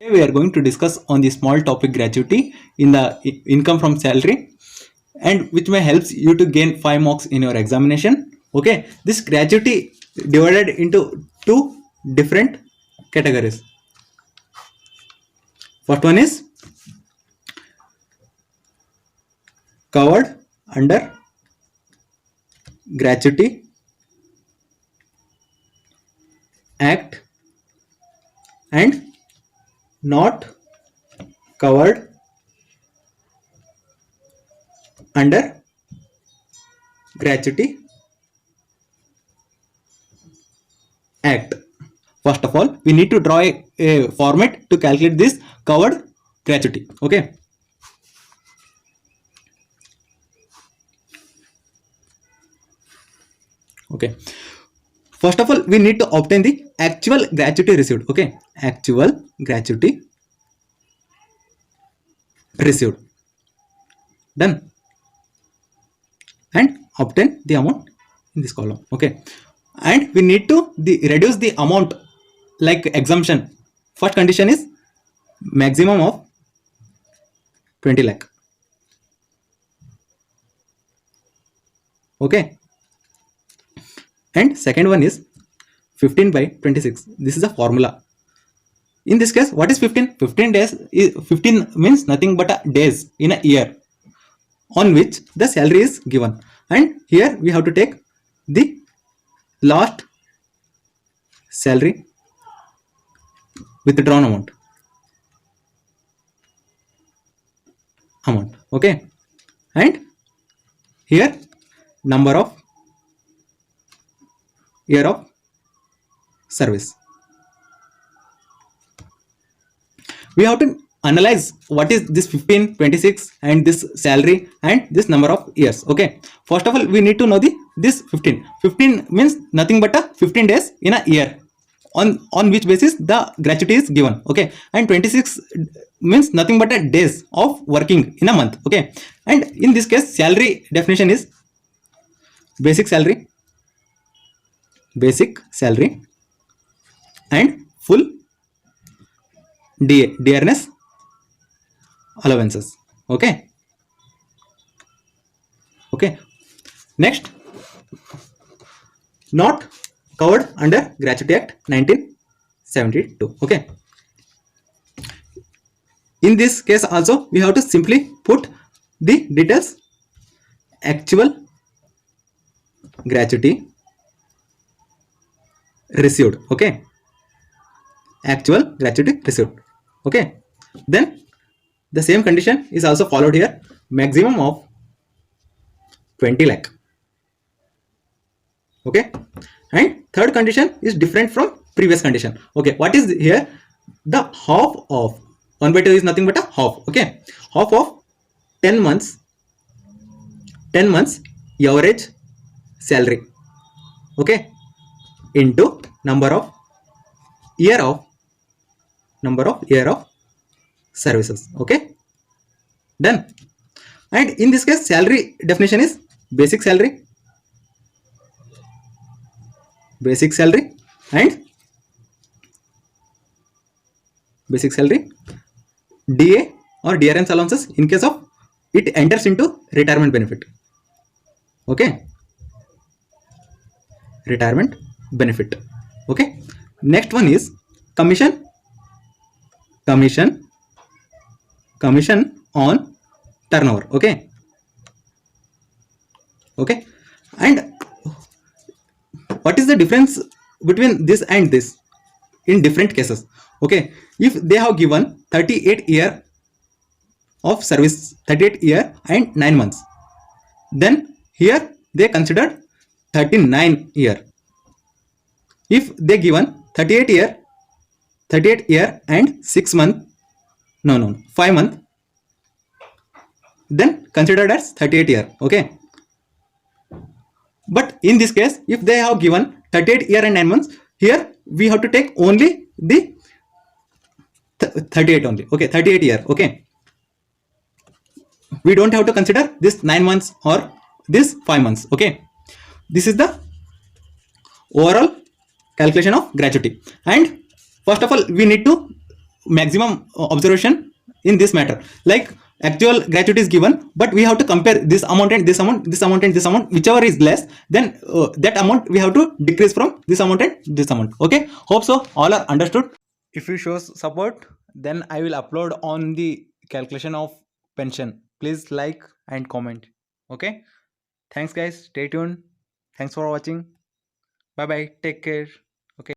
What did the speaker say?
We are going to discuss on the small topic gratuity in the income from salary, and which may helps you to gain 5 marks in your examination. Okay, this gratuity divided into two different categories. First one is covered under Gratuity Act and not covered under Gratuity Act. First of all, we need to draw a format to calculate this covered gratuity. Okay. Okay. First of all, we need to obtain the actual gratuity received. Okay. Actual gratuity received. Done. And obtain the amount in this column. Okay. And we need to reduce the amount like exemption. First condition is maximum of 20 lakh. Okay. And second one is 15 by 26. This is a formula. In this case, what is 15? 15 days is 15 means nothing but days in a year on which the salary is given. And here we have to take the last salary withdrawn amount. Okay. And here number of year of service. We have to analyze what is this 15, 26 and this salary and this number of years. Okay. First of all, we need to know this 15. 15 means nothing but 15 days in a year on which basis the gratuity is given. Okay. And 26 means nothing but days of working in a month. Okay. And in this case, salary definition is basic salary and full dearness allowances. Okay. Next, not covered under Gratuity Act 1972. Okay. In this case also we have to simply put the details. Actual gratuity received. Okay. Actual gratuity received. Okay. Then the same condition is also followed here. Maximum of 20 lakh. Okay. And third condition is different from previous condition. Okay. What is here? The half of 1 by 2 is nothing but a half. Okay. Half of 10 months average salary. Okay. Into number of year of services. Okay. Done. And in this case, salary definition is basic salary and DA or DRNs allowances in case of it enters into retirement benefit. Okay. Retirement benefit. Okay. Next one is commission on turnover. Okay. And what is the difference between this and this in different cases? Okay. If they have given 38 year of service, 38 year and 9 months, then here they considered 39 year. If they given 38 year and 6 months, 5 months, then considered as 38 year. Okay. But in this case, if they have given 38 year and 9 months, here we have to take only the 38 only. Okay. 38 year. Okay. We don't have to consider this 9 months or this 5 months. Okay. This is the overall calculation of gratuity. And first of all, we need to maximum observation in this matter. Like actual gratuity is given, but we have to compare this amount and this amount, this amount and this amount. Whichever is less, then that amount we have to decrease from this amount and this amount. Okay, hope so all are understood. If you show support, then I will upload on the calculation of pension. Please like and comment. Okay, thanks guys, stay tuned. Thanks for watching. Bye bye, take care. Okay.